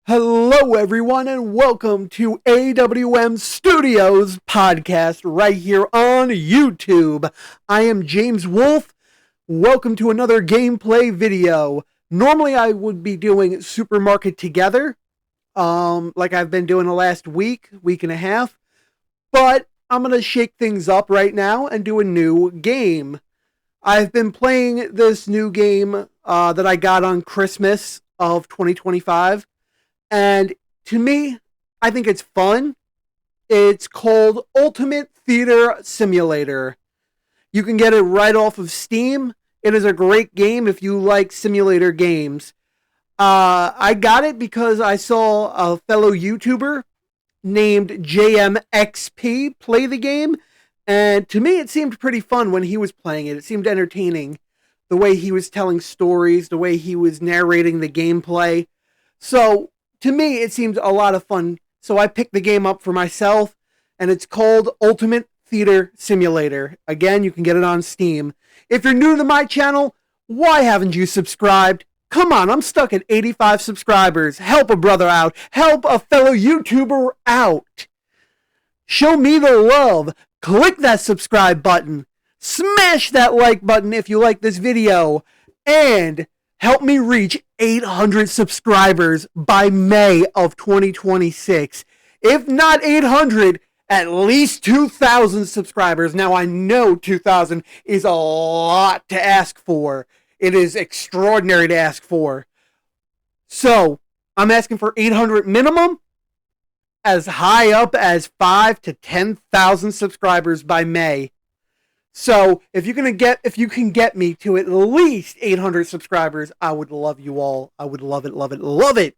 Hello, everyone, and welcome to AWM Studios podcast right here on YouTube. I am James Wolf. Welcome to another gameplay video. Normally, I would be doing Supermarket Together, like I've been doing the last week and a half, but I'm going to shake things up right now and do a new game. I've been playing this new game that I got on Christmas of 2025. And to me, I think it's fun. It's called Ultimate Theater Simulator. You can get it right off of Steam. It is a great game if you like simulator games. I got it because I saw a fellow YouTuber named JMXP play the game. And to me, it seemed pretty fun when he was playing it. It seemed entertaining. The way he was telling stories, the way he was narrating the gameplay. So to me, it seemed a lot of fun. So I picked the game up for myself, and it's called Ultimate Theater Simulator. Again, you can get it on Steam. If you're new to my channel, why haven't you subscribed? Come on, I'm stuck at 85 subscribers. Help a brother out. Help a fellow YouTuber out. Show me the love. Click that subscribe button. Smash that like button if you like this video. And help me reach 800 subscribers by May of 2026. If not 800, at least 2,000 subscribers. Now, I know 2,000 is a lot to ask for. It is extraordinary to ask for. So, I'm asking for 800 minimum, as high up as 5 to 10,000 subscribers by May. So if you can get me to at least 800 subscribers, I would love you all. I would love it, love it, love it.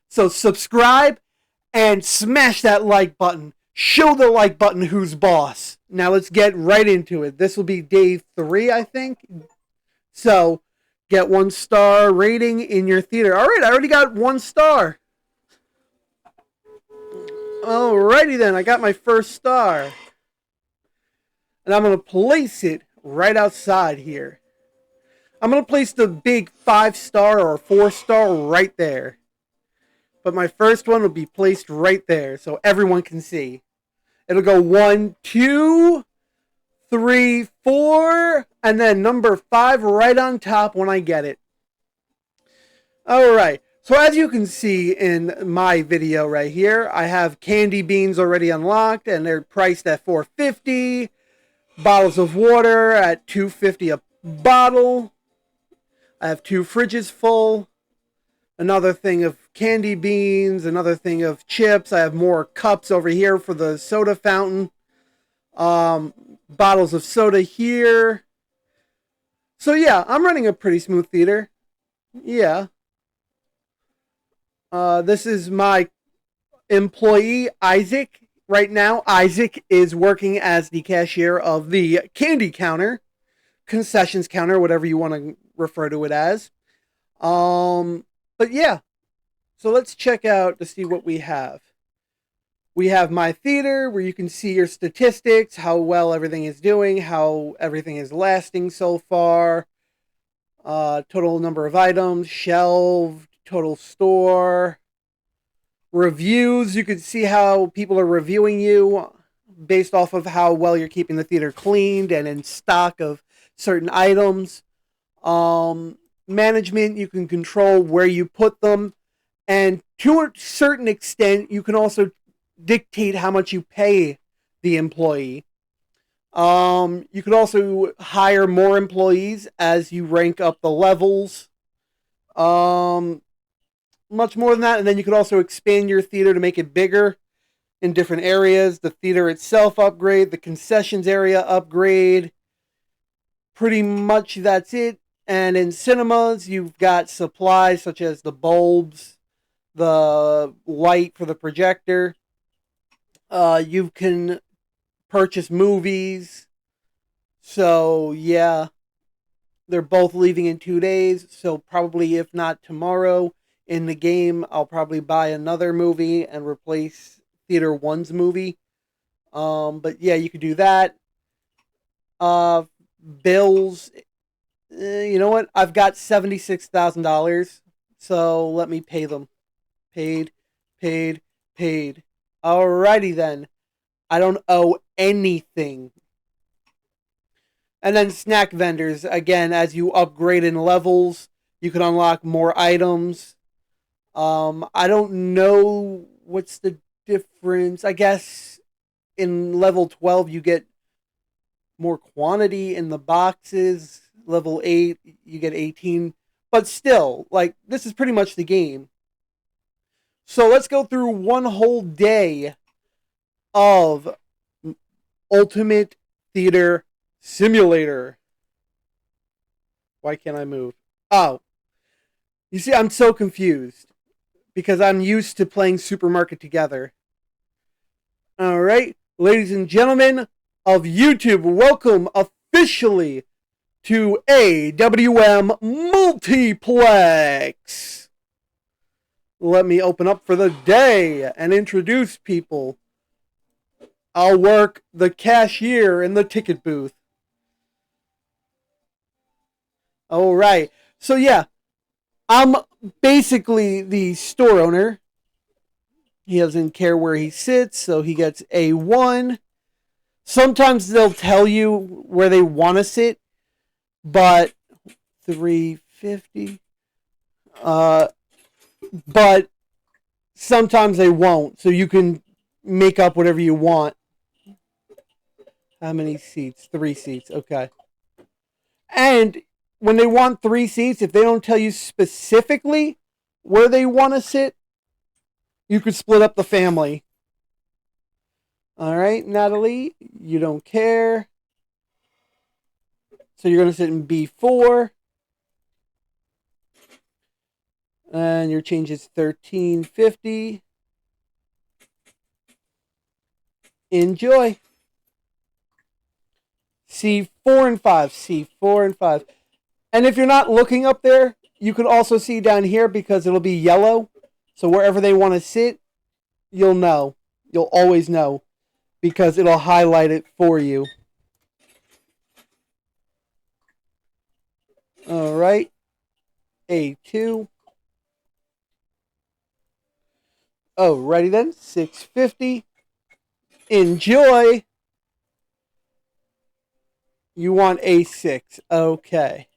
So subscribe and smash that like button. Show the like button who's boss. Now let's get right into it. This will be day 3, I think. So get 1-star rating in your theater. All right, I already got 1 star. Alrighty then, I got my first star. And I'm going to place it right outside here. I'm going to place the big 5-star or 4-star right there. But my first one will be placed right there so everyone can see. It'll go 1, 2, 3, 4, and then number 5 right on top when I get it. Alright, so as you can see in my video right here, I have candy beans already unlocked and they're priced at $4.50. Bottles of water at $2.50 a bottle. I have 2 fridges full. Another thing of candy beans. Another thing of chips. I have more cups over here for the soda fountain. Bottles of soda here. So yeah, I'm running a pretty smooth theater. Yeah. This is my employee, Isaac. Right now, Isaac is working as the cashier of the candy counter, concessions counter, whatever you want to refer to it as. But yeah, so let's check out to see what we have. We have my theater where you can see your statistics, how well everything is doing, how everything is lasting so far, total number of items, shelved, total store. Reviews, you can see how people are reviewing you based off of how well you're keeping the theater cleaned and in stock of certain items. Management, you can control where you put them. And to a certain extent, you can also dictate how much you pay the employee. You could also hire more employees as you rank up the levels. Much more than that, and then you could also expand your theater to make it bigger in different areas. The theater itself upgrade, the concessions area upgrade. Pretty much that's it. And in cinemas, you've got supplies such as the bulbs, the light for the projector. You can purchase movies. So yeah, they're both leaving in 2 days. So probably if not tomorrow, in the game, I'll probably buy another movie and replace Theater 1's movie. But yeah, you could do that. Bills. You know what? I've got $76,000. So let me pay them. Paid, paid, paid. Alrighty then. I don't owe anything. And then snack vendors. Again, as you upgrade in levels, you can unlock more items. I don't know what's the difference. I guess in level 12 you get more quantity in the boxes. Level 8 you get 18. But still, like, this is pretty much the game. So let's go through one whole day of Ultimate Theater Simulator. Why can't I move? Oh. You see, I'm so confused. Because I'm used to playing Supermarket Together. Alright, ladies and gentlemen of YouTube, welcome officially to AWM Multiplex. Let me open up for the day and introduce people. I'll work the cashier in the ticket booth. Alright, so yeah, I'm basically the store owner. He doesn't care where he sits, so he gets A1. Sometimes they'll tell you where they want to sit, but $3.50. But sometimes they won't, so you can make up whatever you want. How many seats? 3 seats. Okay. And when they want 3 seats, if they don't tell you specifically where they want to sit, you could split up the family. All right, Natalie, you don't care. So you're going to sit in B4. And your change is $13.50. Enjoy. C4 and 5. C4 and 5. And if you're not looking up there, you can also see down here because it'll be yellow. So wherever they want to sit, you'll know. You'll always know because it'll highlight it for you. All right. A2. Alrighty then. $6.50. Enjoy. You want A6. Okay.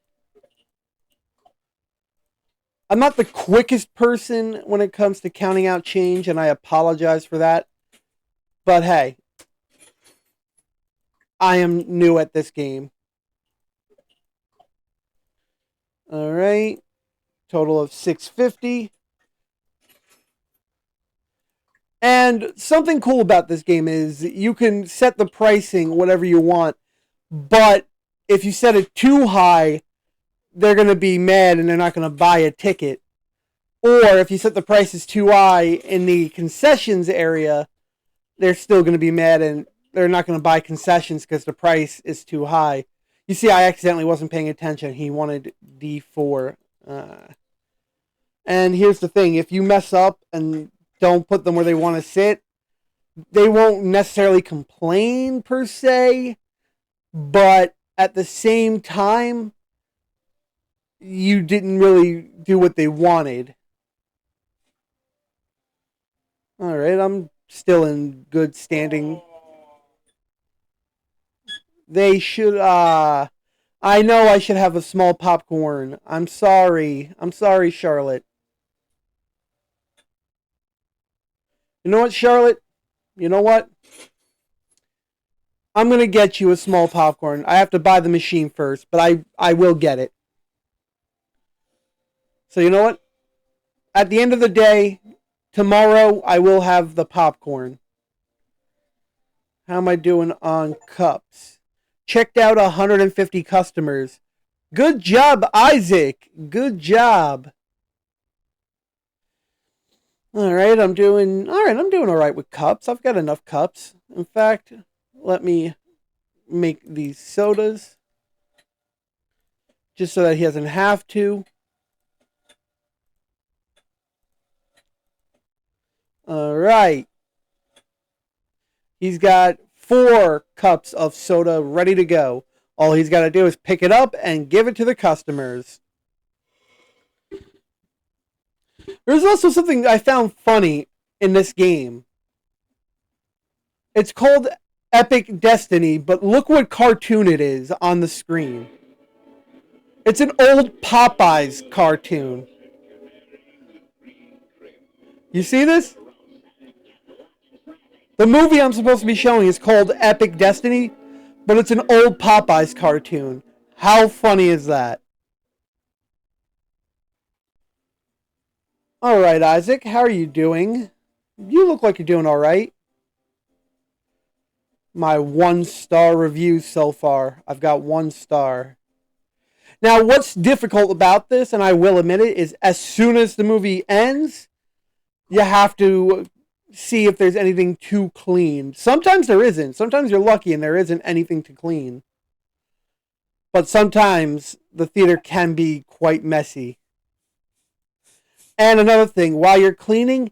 I'm not the quickest person when it comes to counting out change, and I apologize for that. But hey, I am new at this game. All right. Total of $6.50. And something cool about this game is you can set the pricing whatever you want, but if you set it too high, they're going to be mad and they're not going to buy a ticket. Or if you set the prices too high in the concessions area, they're still going to be mad and they're not going to buy concessions because the price is too high. You see, I accidentally wasn't paying attention. He wanted D4. And here's the thing. If you mess up and don't put them where they want to sit, they won't necessarily complain per se. But at the same time, you didn't really do what they wanted. All right, I'm still in good standing. They should, I know I should have a small popcorn. I'm sorry. I'm sorry, Charlotte. You know what, Charlotte? You know what? I'm going to get you a small popcorn. I have to buy the machine first, but I will get it. So you know what? At the end of the day, tomorrow I will have the popcorn. How am I doing on cups? Checked out 150 customers. Good job, Isaac. Good job. All right, I'm doing all right with cups. I've got enough cups. In fact, let me make these sodas just so that he doesn't have to. All right. He's got 4 cups of soda ready to go. All he's got to do is pick it up and give it to the customers. There's also something I found funny in this game. It's called Epic Destiny, but look what cartoon it is on the screen. It's an old Popeyes cartoon. You see this? The movie I'm supposed to be showing is called Epic Destiny, but it's an old Popeyes cartoon. How funny is that? Alright, Isaac, how are you doing? You look like you're doing alright. My 1-star review so far. I've got 1 star. Now, what's difficult about this, and I will admit it, is as soon as the movie ends, you have to see if there's anything to clean. Sometimes there isn't. Sometimes you're lucky and there isn't anything to clean. But sometimes the theater can be quite messy. And another thing, while you're cleaning,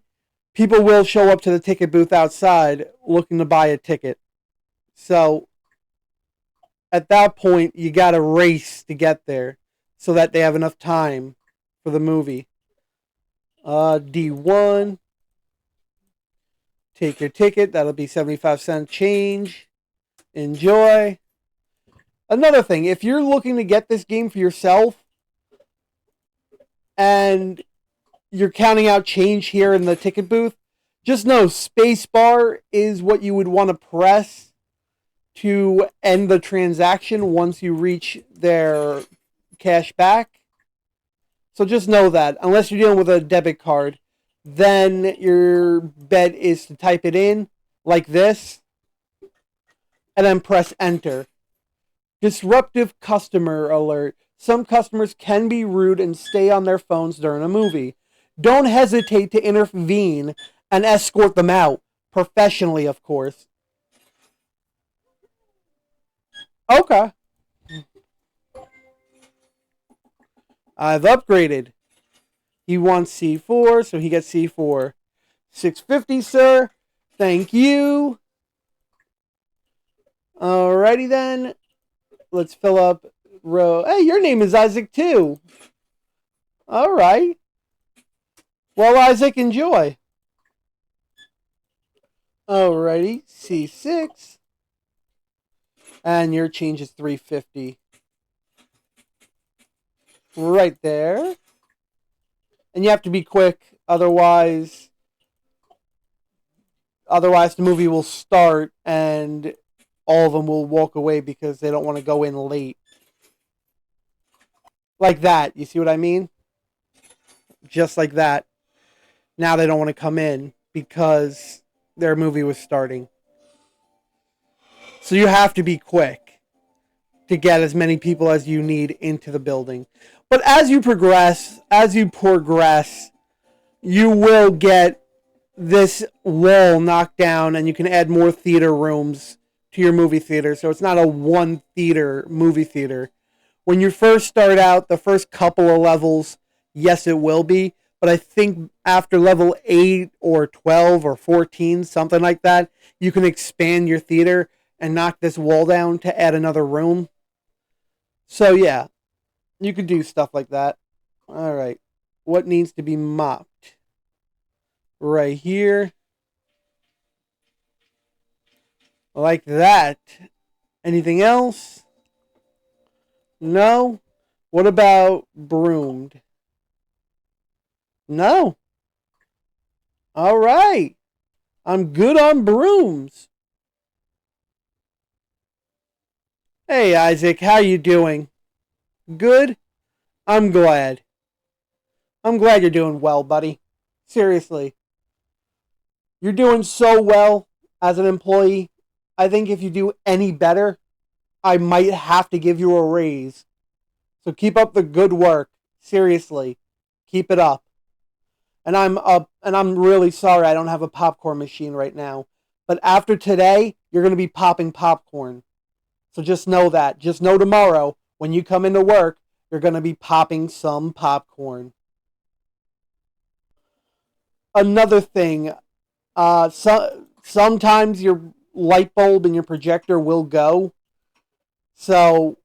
people will show up to the ticket booth outside looking to buy a ticket. So at that point, you got to race to get there so that they have enough time for the movie. D1. Take your ticket. That'll be 75-cent change. Enjoy. Another thing, if you're looking to get this game for yourself and you're counting out change here in the ticket booth, just know spacebar is what you would want to press to end the transaction once you reach their cash back. So just know that, unless you're dealing with a debit card, then your bet is to type it in like this and then press enter. Disruptive customer alert. Some customers can be rude and stay on their phones during a movie. Don't hesitate to intervene and escort them out. Professionally, of course. Okay. I've upgraded. He wants C4, so he gets C4. 650, sir. Thank you. Alrighty then. Let's fill up row. Hey, your name is Isaac too. Alright. Well, Isaac, enjoy. Alrighty. C6. And your change is 350. Right there. And you have to be quick, otherwise the movie will start and all of them will walk away because they don't want to go in late. Like that. You see what I mean? Just like that. Now they don't want to come in because their movie was starting. So you have to be quick to get as many people as you need into the building. But as you progress, you will get this wall knocked down and you can add more theater rooms to your movie theater. So it's not a one theater movie theater. When you first start out, the first couple of levels, yes, it will be. But I think after level 8 or 12 or 14, something like that, you can expand your theater and knock this wall down to add another room. So yeah, you could do stuff like that. All right. What needs to be mopped? Right here. Like that. Anything else? No? What about broomed? No. All right. I'm good on brooms. Hey, Isaac, how you doing? Good? I'm glad. I'm glad you're doing well, buddy. Seriously. You're doing so well as an employee. I think if you do any better, I might have to give you a raise. So keep up the good work. Seriously. Keep it up. And I'm really sorry I don't have a popcorn machine right now. But after today, you're going to be popping popcorn. So just know that. Just know tomorrow, when you come into work, you're going to be popping some popcorn. Another thing, sometimes your light bulb and your projector will go. So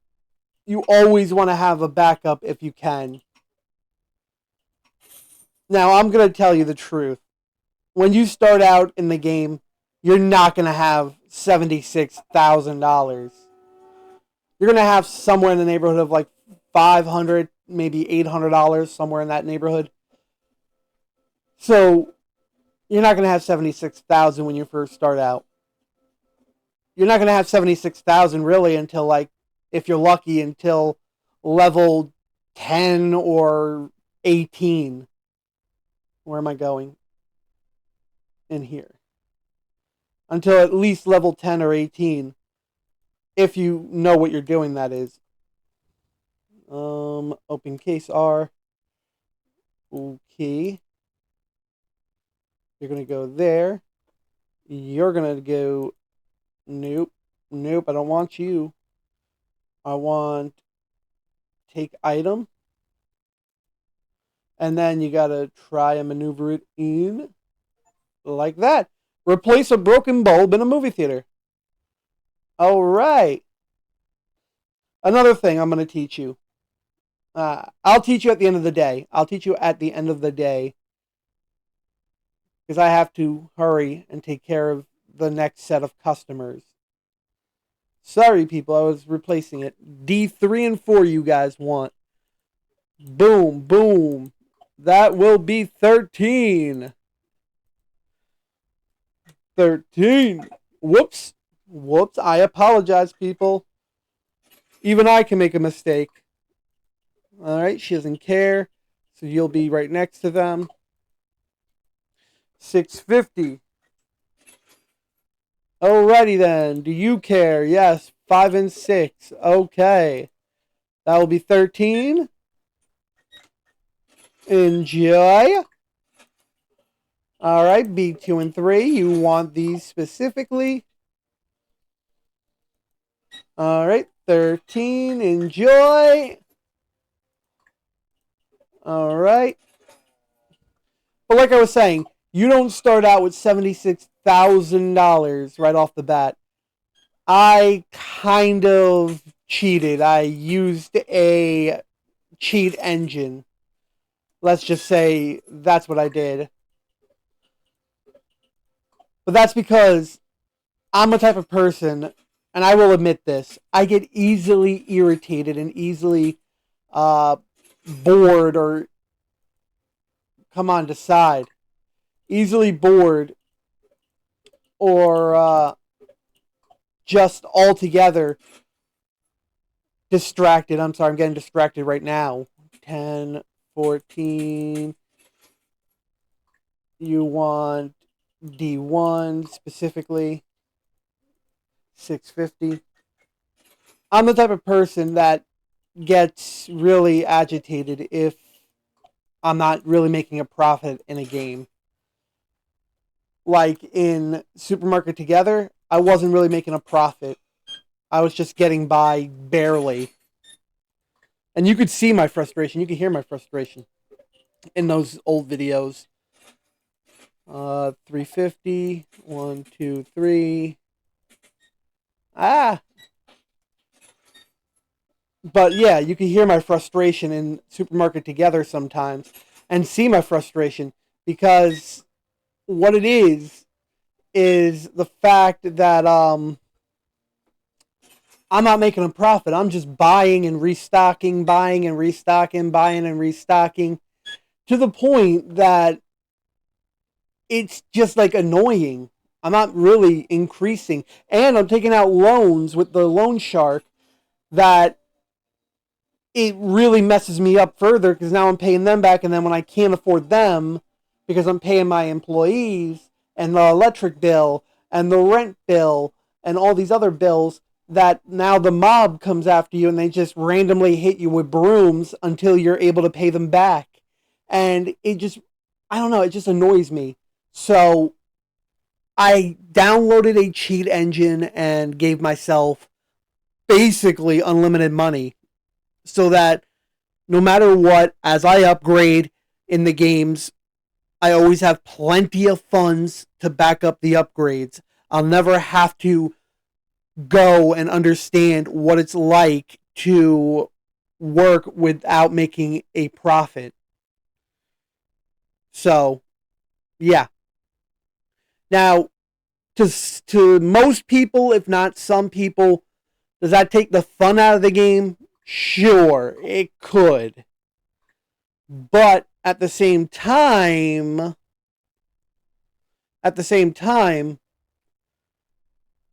you always want to have a backup if you can. Now, I'm going to tell you the truth. When you start out in the game, you're not going to have $76,000. You're going to have somewhere in the neighborhood of like $500, maybe $800, somewhere in that neighborhood. So, you're not going to have 76,000 when you first start out. You're not going to have 76,000 really until, like, if you're lucky, until level 10 or 18. Where am I going? In here. Until at least level 10 or 18. If you know what you're doing, that is. Open case R. Okay. You're going to go there. You're going to go... Nope. Nope, I don't want you. I want... Take item. And then you got to try and maneuver it in. Like that. Replace a broken bulb in a movie theater. Alright. Another thing I'm going to teach you. I'll teach you at the end of the day. Because I have to hurry and take care of the next set of customers. Sorry, people, I was replacing it. D3 and 4 you guys want. Boom, boom. That will be 13. 13. Whoops. Whoops. I apologize, people. Even I can make a mistake. Alright, she doesn't care. So you'll be right next to them. 650. Alrighty then. Do you care? Yes. 5 and 6. Okay. That will be 13. Enjoy. Alright, B2 and 3. You want these specifically. Alright, 13. Enjoy. Alright. But like I was saying, you don't start out with $76,000 right off the bat. I kind of cheated. I used a cheat engine. Let's just say that's what I did. But that's because I'm a type of person, and I will admit this, I get easily irritated and easily bored, or come on, decide. Easily bored, or just altogether distracted. I'm sorry, I'm getting distracted right now. 10, 14. You want D1 specifically. 650. I'm the type of person that gets really agitated if I'm not really making a profit in a game. Like in Supermarket Together, I wasn't really making a profit. I was just getting by barely. And you could see my frustration. You could hear my frustration in those old videos. 350. 1, 2, 3. But yeah, you can hear my frustration in Supermarket Together sometimes and see my frustration, because what it is the fact that I'm not making a profit. I'm just buying and restocking, buying and restocking, buying and restocking, to the point that it's just like annoying. I'm not really increasing. And I'm taking out loans with the loan shark that it really messes me up further, because now I'm paying them back, and then when I can't afford them because I'm paying my employees and the electric bill and the rent bill and all these other bills, that now the mob comes after you and they just randomly hit you with brooms until you're able to pay them back. And it just, I don't know, it just annoys me. So I downloaded a cheat engine and gave myself basically unlimited money, so that no matter what, as I upgrade in the games, I always have plenty of funds to back up the upgrades. I'll never have to go and understand what it's like to work without making a profit. So, yeah. Now, to most people, if not some people, does that take the fun out of the game? Sure, it could. But at the same time,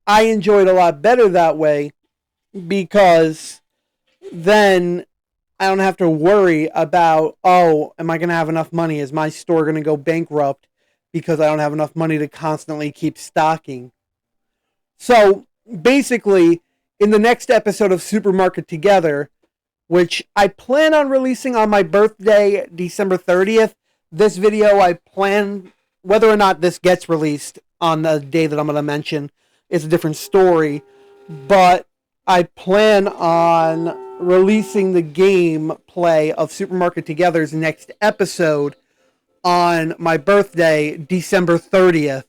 I enjoyed a lot better that way because then I don't have to worry about, oh, am I going to have enough money? Is my store going to go bankrupt because I don't have enough money to constantly keep stocking? So basically, in the next episode of Supermarket Together, which I plan on releasing on my birthday, December 30th, this video I plan, whether or not this gets released on the day that I'm going to mention, is a different story. But I plan on releasing the gameplay of Supermarket Together's next episode on my birthday, December 30th.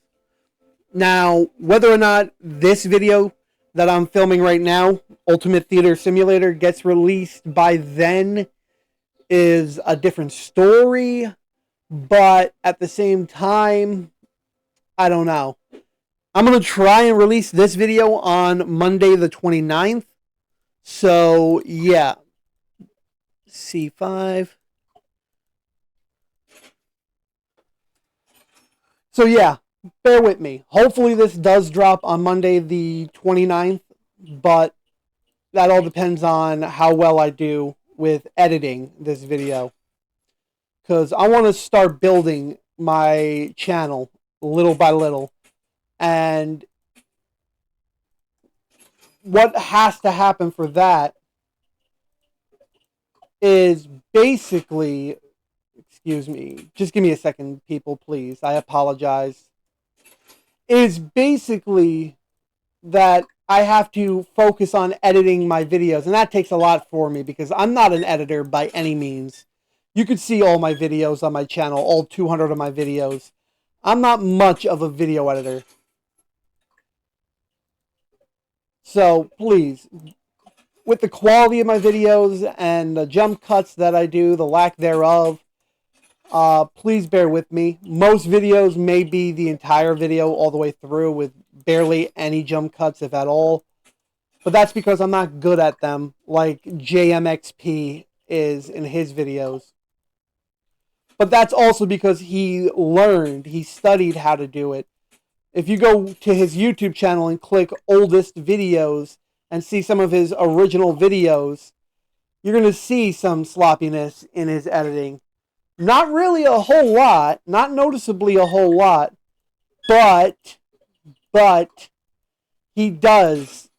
Now, whether or not this video that I'm filming right now, Ultimate Theater Simulator, gets released by then is a different story. But at the same time, I don't know. I'm going to try and release this video on Monday the 29th. So, yeah. C5. So, yeah. Bear with me. Hopefully this does drop on Monday the 29th. But that all depends on how well I do with editing this video. Because I want to start building my channel little by little. And what has to happen for that is basically, excuse me, just give me a second, people, please. I apologize. Is basically that I have to focus on editing my videos, and that takes a lot for me because I'm not an editor by any means. You could see all my videos on my channel, all 200 of my videos. I'm not much of a video editor. So please, with the quality of my videos and the jump cuts that I do, the lack thereof, please bear with me. Most videos may be the entire video all the way through with barely any jump cuts, if at all. But that's because I'm not good at them like JMXP is in his videos. But that's also because he studied how to do it. If you go to his YouTube channel and click oldest videos and see some of his original videos, you're going to see some sloppiness in his editing. Not really a whole lot, not noticeably a whole lot, but he does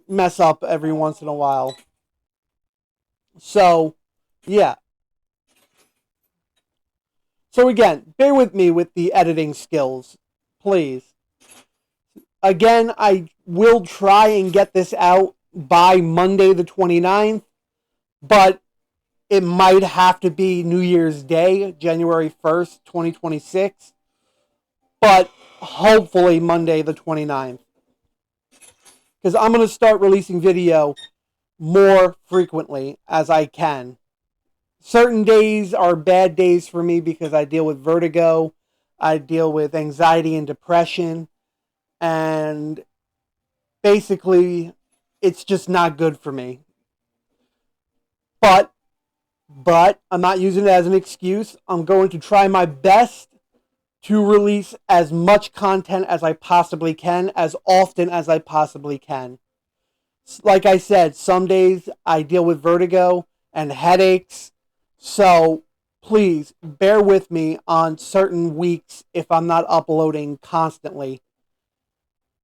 mess up every once in a while. So, yeah. So again, bear with me with the editing skills, please. Again, I will try and get this out by Monday the 29th, but it might have to be New Year's Day, January 1st, 2026, but hopefully Monday the 29th. Because I'm going to start releasing video more frequently as I can. Certain days are bad days for me because I deal with vertigo, I deal with anxiety and depression, and basically it's just not good for me. But I'm not using it as an excuse. I'm going to try my best to release as much content as I possibly can, as often as I possibly can. Like I said, some days I deal with vertigo and headaches, so please bear with me on certain weeks if I'm not uploading constantly.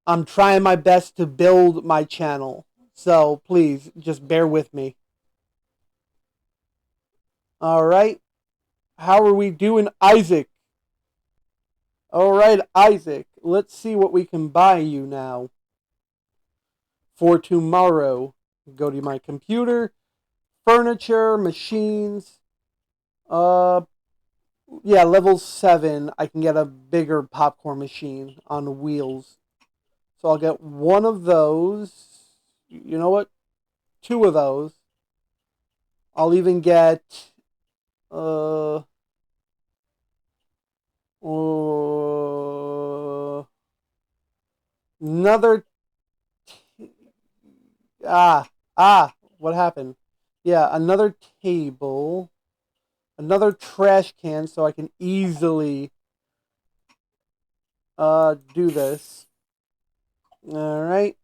I'm trying my best to build my channel, so please just bear with me. All right. How are we doing, Isaac? All right, Isaac. Let's see what we can buy you now for tomorrow. Go to my computer, furniture, machines. Yeah, level 7. I can get a bigger popcorn machine on wheels. So I'll get one of those. You know what? 2 of those. I'll even get Oh, another. What happened? Yeah, another table. Another trash can so I can easily do this. All right.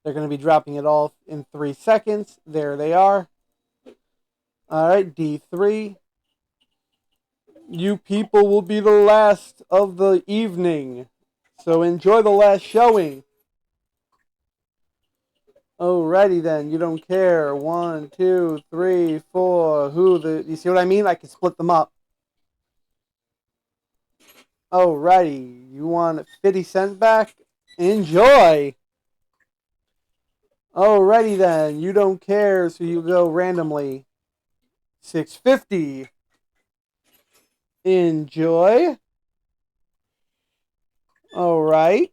They're going to be dropping it off in 3 seconds. There they are. All right, D3. You people will be the last of the evening. So enjoy the last showing. Alrighty then, you don't care. 1, 2, 3, 4. You see what I mean? I can split them up. Alrighty, you want 50 cents back? Enjoy! Alrighty then, you don't care, so you go randomly. 650. Enjoy. Alright.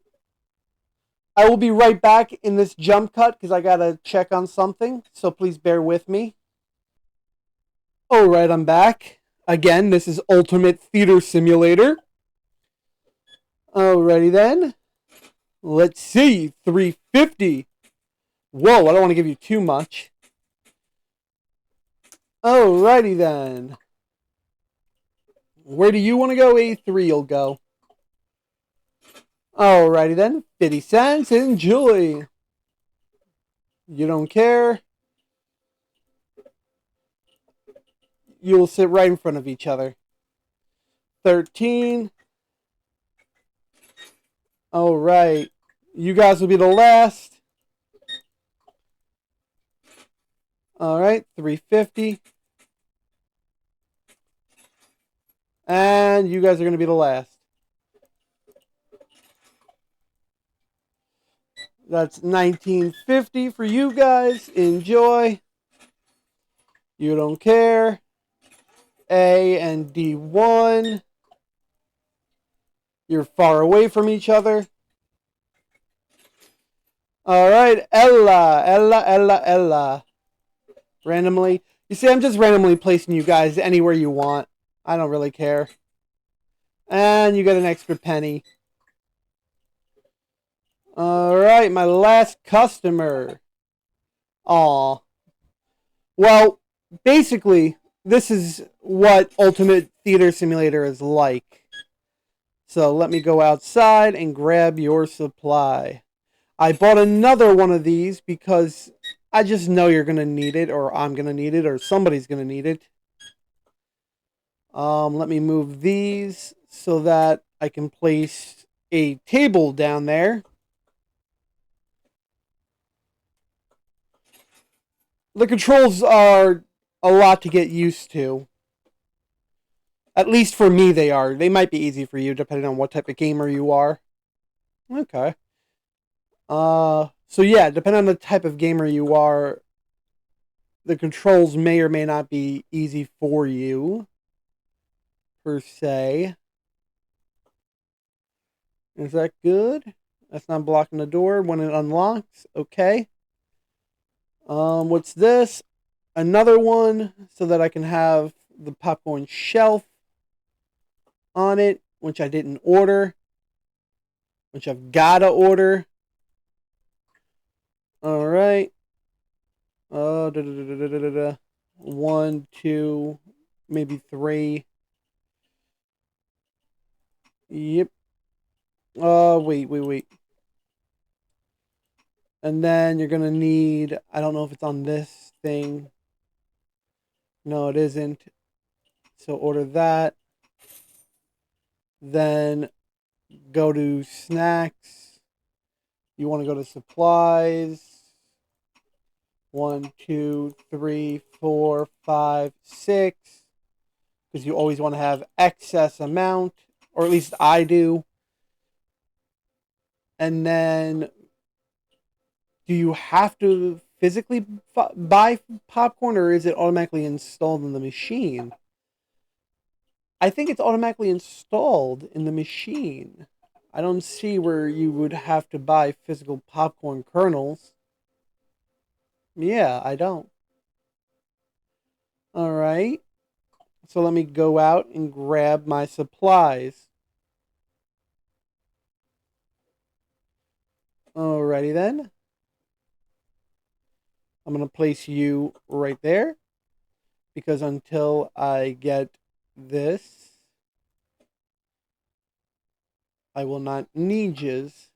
I will be right back in this jump cut because I gotta check on something, so please bear with me. Alright, I'm back. Again, this is Ultimate Theater Simulator. Alrighty then. Let's see. 350. Whoa, I don't want to give you too much. Alrighty then. Where do you want to go? A3 will go. Alrighty then. 50 cents. Enjoy. You don't care. You'll sit right in front of each other. 13. Alright. You guys will be the last. Alright. 350. And you guys are going to be the last. That's 1950 for you guys. Enjoy. You don't care. A and D1. You're far away from each other. Alright, Ella. Randomly. You see, I'm just randomly placing you guys anywhere you want. I don't really care. And you get an extra penny. Alright, my last customer. Aw. Well, basically, this is what Ultimate Theater Simulator is like. So let me go outside and grab your supply. I bought another one of these because I just know you're going to need it, or I'm going to need it, or somebody's going to need it. Let me move these so that I can place a table down there. The controls are a lot to get used to. At least for me they are. They might be easy for you depending on what type of gamer you are. Okay. So yeah, depending on the type of gamer you are, the controls may or may not be easy for you, per se. Is that good? That's not blocking the door when it unlocks. Okay. What's this? Another one so that I can have the popcorn shelf on it, which I didn't order, which I've gotta order. All right. 1, 2, maybe 3. Yep. Wait. And then you're gonna need, I don't know if it's on this thing. No, it isn't. So order that. Then go to snacks. You want to go to supplies. 1, 2, 3, 4, 5, 6. Because you always want to have excess amount. Or at least I do. And then, do you have to physically buy popcorn, or is it automatically installed in the machine? I think it's automatically installed in the machine. I don't see where you would have to buy physical popcorn kernels. Yeah, I don't. Alright. So let me go out and grab my supplies. Alrighty then. I'm going to place you right there. Because until I get this, I will not need yous.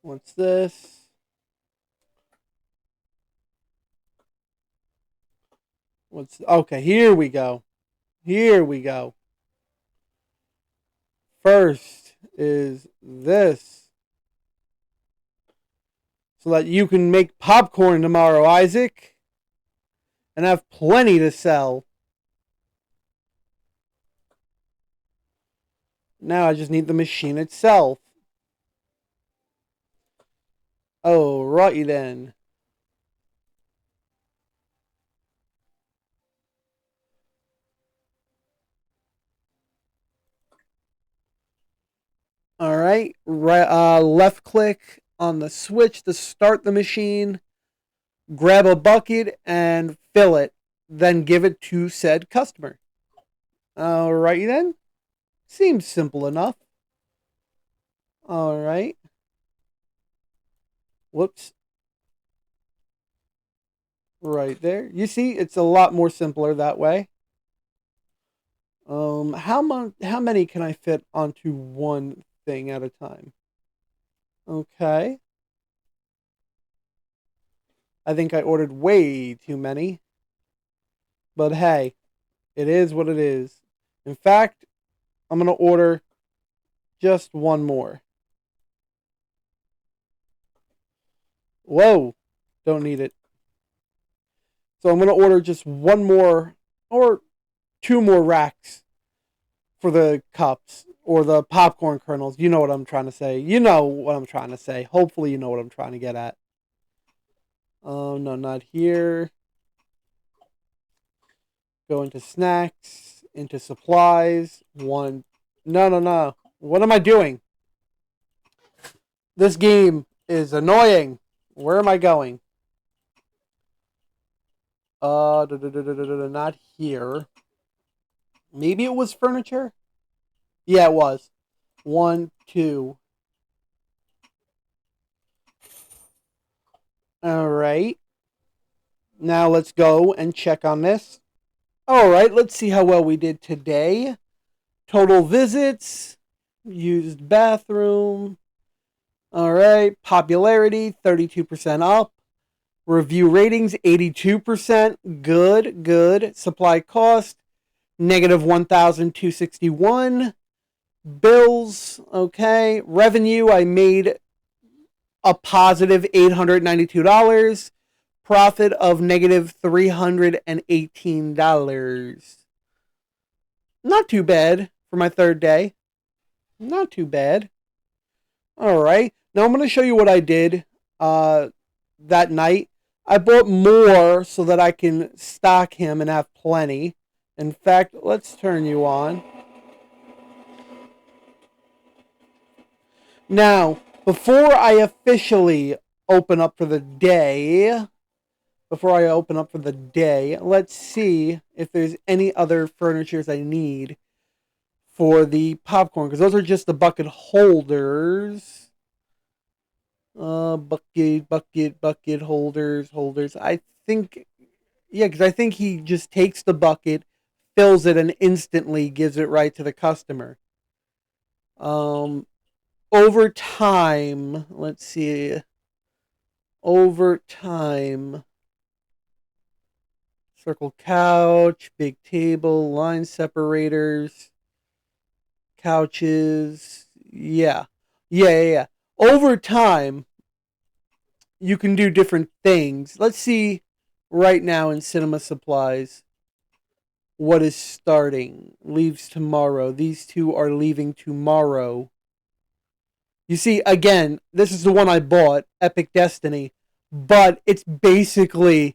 What's this? Okay, here we go. Here we go. First is this. So that you can make popcorn tomorrow, Isaac. And have plenty to sell. Now I just need the machine itself. Alrighty then. Alright. Left click on the switch to start the machine. Grab a bucket and fill it. Then give it to said customer. Alrighty then. Seems simple enough. Alright. Whoops. Right there. You see, it's a lot more simpler that way. How many can I fit onto one thing at a time? Okay. I think I ordered way too many. But hey, it is what it is. In fact, I'm going to order just one more. Whoa. Don't need it. So I'm going to order just one more or two more racks for the cups or the popcorn kernels. You know what I'm trying to say. You know what I'm trying to say. Hopefully you know what I'm trying to get at. Oh, no, not here. Go into snacks, into supplies. One. No. What am I doing? This game is annoying. Where am I going? Not here. Maybe it was furniture? Yeah, it was. 1, 2. Alright. Now let's go and check on this. Alright, let's see how well we did today. Total visits. Used bathroom. Alright. Popularity, 32% up. Review ratings, 82%. Good. Supply cost, negative 1,261. Bills, okay. Revenue, I made a positive $892. Profit of negative $318. Not too bad for my third day. Not too bad. Alright. Now I'm going to show you what I did that night. I bought more so that I can stock him and have plenty. In fact, let's turn you on. Now, before I officially open up for the day, let's see if there's any other furnitures I need for the popcorn, because those are just the bucket holders. Bucket holders. I think, yeah, because I think he just takes the bucket, fills it, and instantly gives it right to the customer. Over time, let's see. Over time, circle couch, big table, line separators, couches. Yeah. Over time, you can do different things. Let's see right now in cinema supplies what is starting. Leaves tomorrow. These two are leaving tomorrow. You see, again, this is the one I bought, Epic Destiny, but it's basically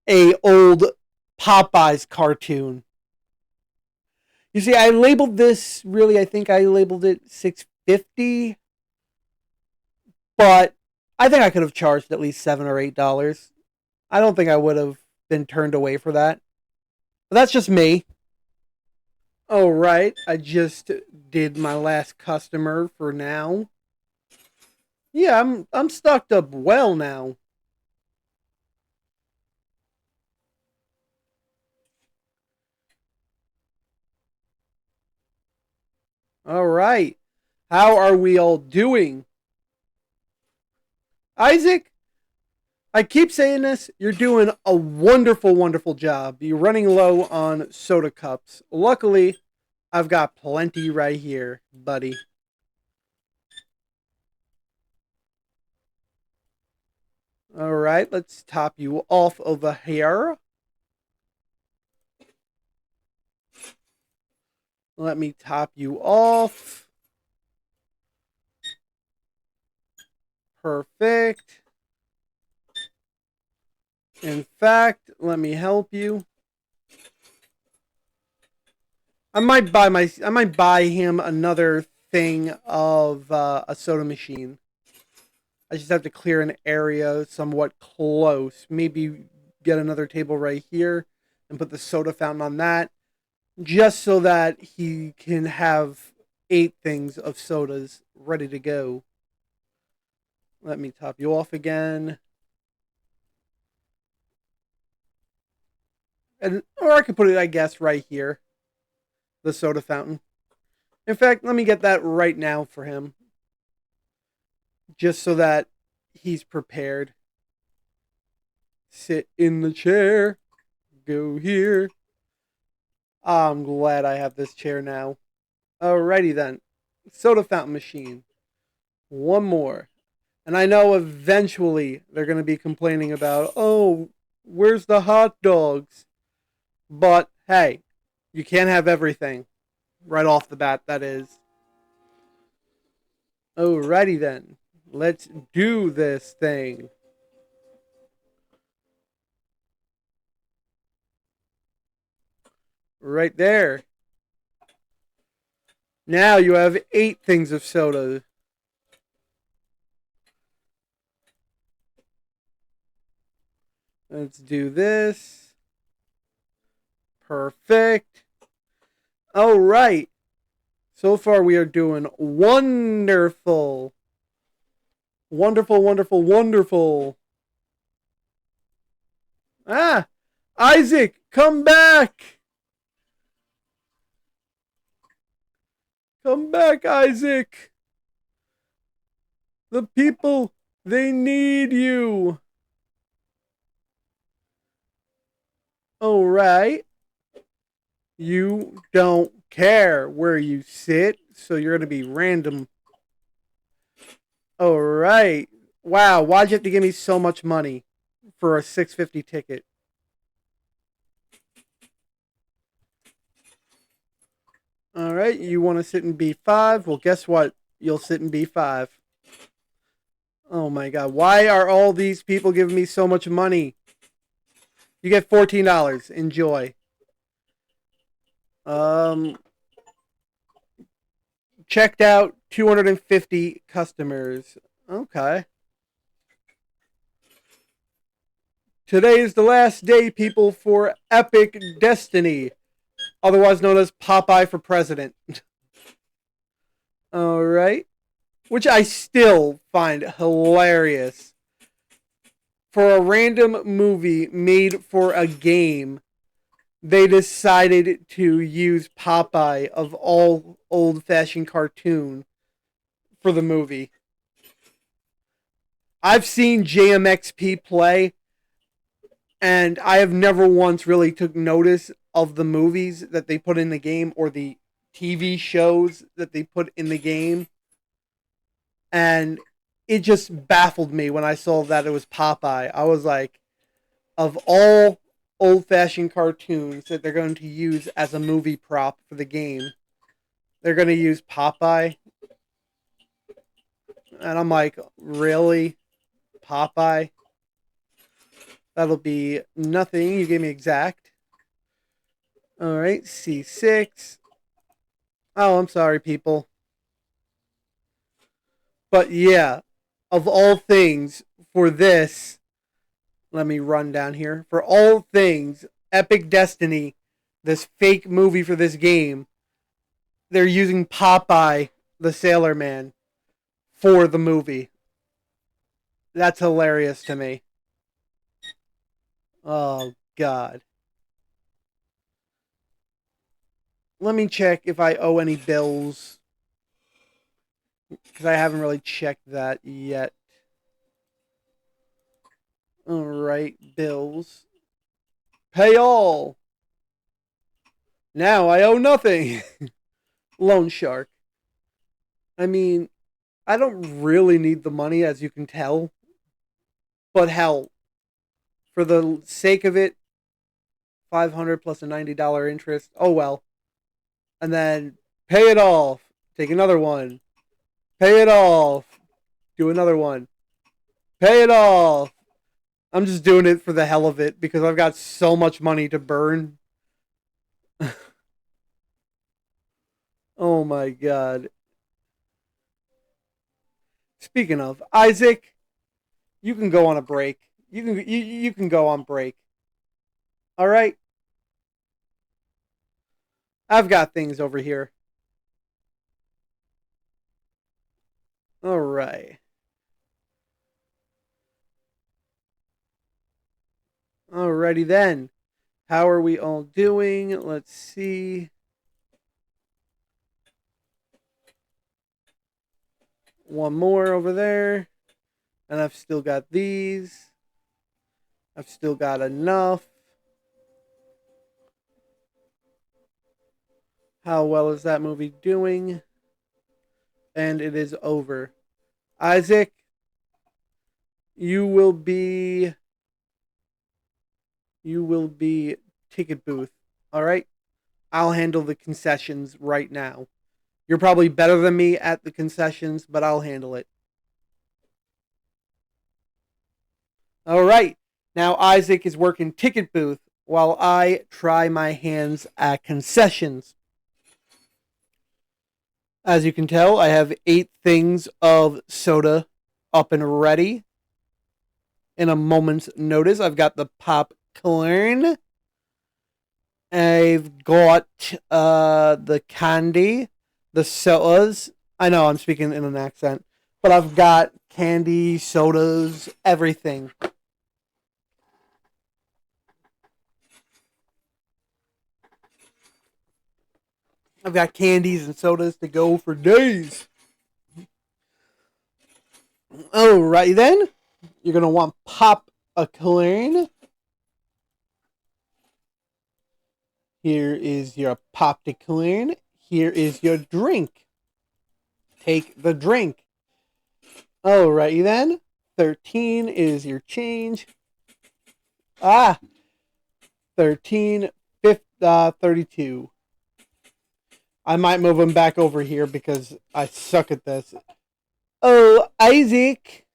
a old Popeyes cartoon. You see, I labeled this, really, I think I labeled it $650. But I think I could have charged at least $7 or $8. I don't think I would have been turned away for that. But that's just me. All right, I just did my last customer for now. Yeah, I'm stocked up well now. All right. How are we all doing? Isaac, I keep saying this. You're doing a wonderful, wonderful job. You're running low on soda cups. Luckily, I've got plenty right here, buddy. All right, let's top you off over here. Let me top you off. Perfect. In fact, let me help you. I might buy him another thing of a soda machine. I just have to clear an area somewhat close. Maybe get another table right here and put the soda fountain on that, just so that he can have 8 things of sodas ready to go. Let me top you off again. And or I could put it, I guess, right here. The soda fountain. In fact, let me get that right now for him. Just so that he's prepared. Sit in the chair. Go here. I'm glad I have this chair now. Alrighty then. Soda fountain machine. One more. And I know eventually they're going to be complaining about, oh, where's the hot dogs? But hey, you can't have everything. Right off the bat, that is. Alrighty then. Let's do this thing. Right there. Now you have 8 things of soda. Let's do this. Perfect. All right. So far we are doing wonderful. Wonderful, wonderful, wonderful. Ah! Isaac, come back! Come back, Isaac! The people, they need you. All right. You don't care where you sit, so you're going to be random. All right. Wow, why'd you have to give me so much money for a 650 ticket? All right, you want to sit in B5? Well, guess what? You'll sit in B5. Oh my god, why are all these people giving me so much money? You get $14. Enjoy. Checked out 250 customers. Okay. Today is the last day, people, for Epic Destiny, otherwise known as Popeye for President. All right. Which I still find hilarious. For a random movie made for a game, they decided to use Popeye of all old-fashioned cartoon for the movie. I've seen JMXP play, and I have never once really took notice of the movies that they put in the game or the TV shows that they put in the game. And it just baffled me when I saw that it was Popeye. I was like, of all old-fashioned cartoons that they're going to use as a movie prop for the game, they're going to use Popeye. And I'm like, really? Popeye? That'll be nothing. You gave me exact. All right, C6. Oh, I'm sorry, people. But yeah, of all things, for this, let me run down here. For all things, Epic Destiny, this fake movie for this game, they're using Popeye, the Sailor Man, for the movie. That's hilarious to me. Oh, God. Let me check if I owe any bills, because I haven't really checked that yet. Alright, bills. Pay all. Now I owe nothing. Loan Shark. I mean, I don't really need the money, as you can tell. But hell, for the sake of it, 500 plus a $90 interest. Oh well. And then pay it off. Take another one. Pay it off. Do another one. Pay it off. I'm just doing it for the hell of it because I've got so much money to burn. Oh my god. Speaking of, Isaac, you can go on a break. You can go on break. All right? I've got things over here. All right. Alrighty then. How are we all doing? Let's see. One more over there. And I've still got these. I've still got enough. How well is that movie doing? And it is over. Isaac, you will be ticket booth. All right? I'll handle the concessions right now. You're probably better than me at the concessions, but I'll handle it. All right. Now Isaac is working ticket booth while I try my hands at concessions. As you can tell, I have 8 things of soda up and ready. In a moment's notice, I've got the popcorn. I've got the candy, the sodas. I know I'm speaking in an accent, but I've got candy, sodas, everything. I've got candies and sodas to go for days. Alright then. You're going to want popcorn. Here is your popcorn. Here is your drink. Take the drink. Alrighty then. 13 is your change. 13, 32. I might move him back over here because I suck at this. Oh, Isaac.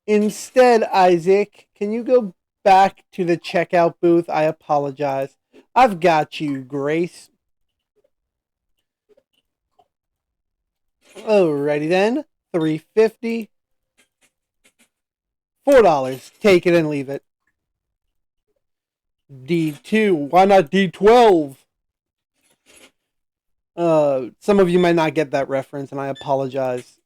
Instead, Isaac, can you go back to the checkout booth? I apologize. I've got you, Grace. Alrighty then. $3.50. $4. Take it and leave it. D2. Why not D12? Some of you might not get that reference, and I apologize.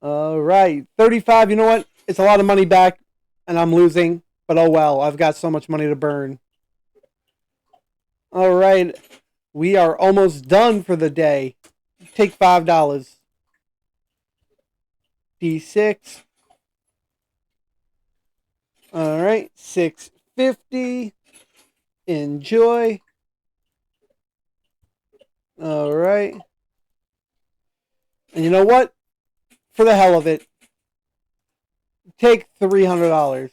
Alright. 35. You know what? It's a lot of money back, and I'm losing. But oh well. I've got so much money to burn. Alright. We are almost done for the day. Take $5. D6. Alright. $6.50. Enjoy. Alright. And you know what? For the hell of it, take $300.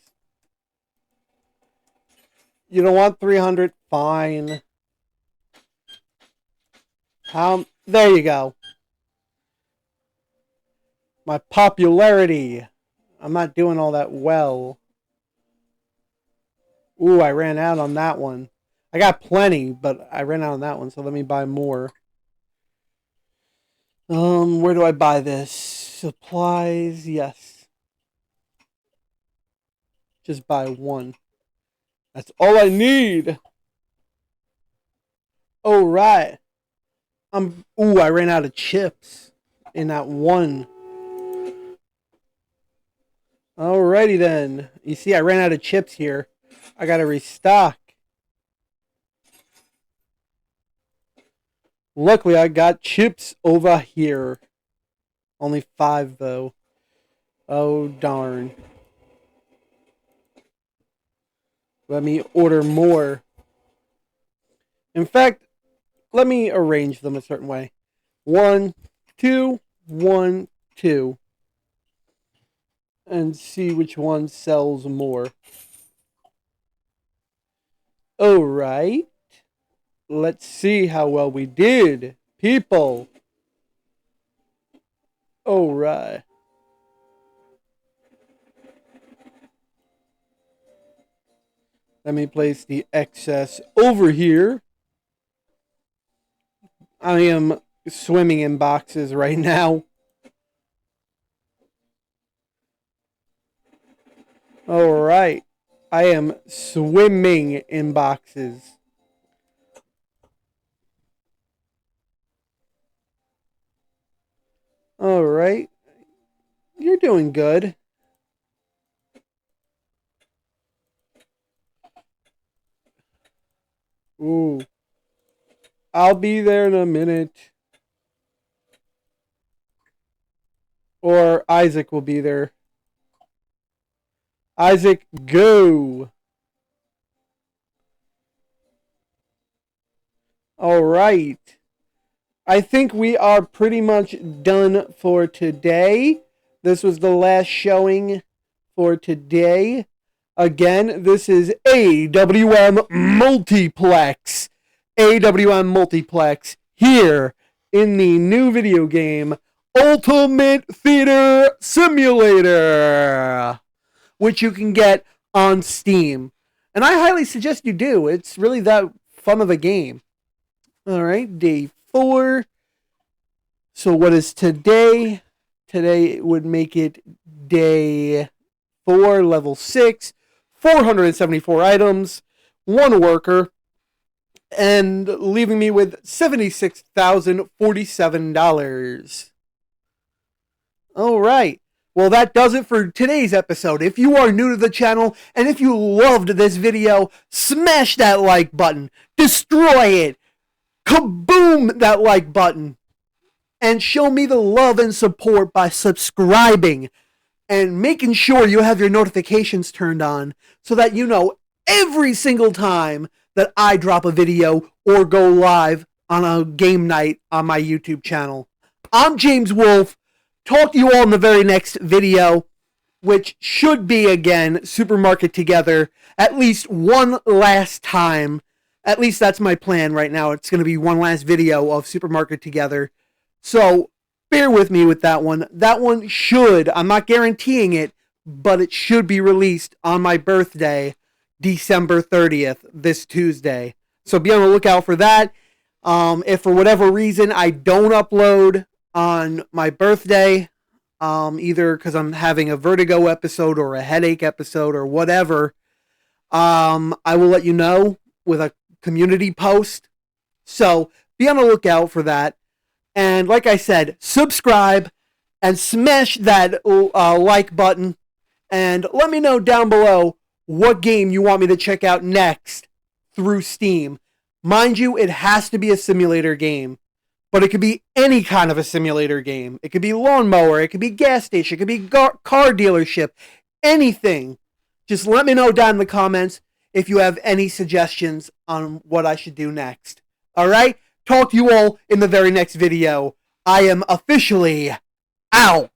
You don't want 300? Fine. There you go. My popularity. I'm not doing all that well. Ooh, I ran out on that one. I got plenty, but I ran out on that one, so let me buy more. Where do I buy this? Supplies, yes. Just buy one. That's all I need. Oh, right. I ran out of chips in that one. Alrighty then. You see, I ran out of chips here. I gotta restock. Luckily, I got chips over here. Only 5, though. Oh, darn. Let me order more. In fact, let me arrange them a certain way. 1, 2, 1, 2. And see which one sells more. Alright. Let's see how well we did, people. Alright. Let me place the excess over here. I am swimming in boxes right now. Alright. I am swimming in boxes. Alright. You're doing good. Ooh. I'll be there in a minute. Or Isaac will be there. Isaac, go! Alright. I think we are pretty much done for today. This was the last showing for today. Again, this is AWM Multiplex. AWM Multiplex here in the new video game Ultimate Theater Simulator, which you can get on Steam. And I highly suggest you do. It's really that fun of a game. Alright, day 4. So what is today? Today would make it day 4, level 6, 474 items, 1 worker, and leaving me with $76,047. Alright. Well, that does it for today's episode. If you are new to the channel, and if you loved this video, smash that like button. Destroy it. Kaboom that like button. And show me the love and support by subscribing and making sure you have your notifications turned on so that you know every single time that I drop a video or go live on a game night on my YouTube channel. I'm James Wolf. Talk to you all in the very next video, which should be, again, Supermarket Together at least one last time. At least that's my plan right now. It's going to be one last video of Supermarket Together. So bear with me with that one. That one should, I'm not guaranteeing it, but it should be released on my birthday, December 30th, this Tuesday. So be on the lookout for that. If for whatever reason I don't upload on my birthday, either because I'm having a vertigo episode or a headache episode or whatever, I will let you know with a community post. So be on the lookout for that. And like I said, subscribe and smash that like button. And let me know down below what game you want me to check out next through Steam. Mind you, it has to be a simulator game. But it could be any kind of a simulator game. It could be lawnmower. It could be gas station. It could be car dealership. Anything. Just let me know down in the comments if you have any suggestions on what I should do next. Alright? Talk to you all in the very next video. I am officially out.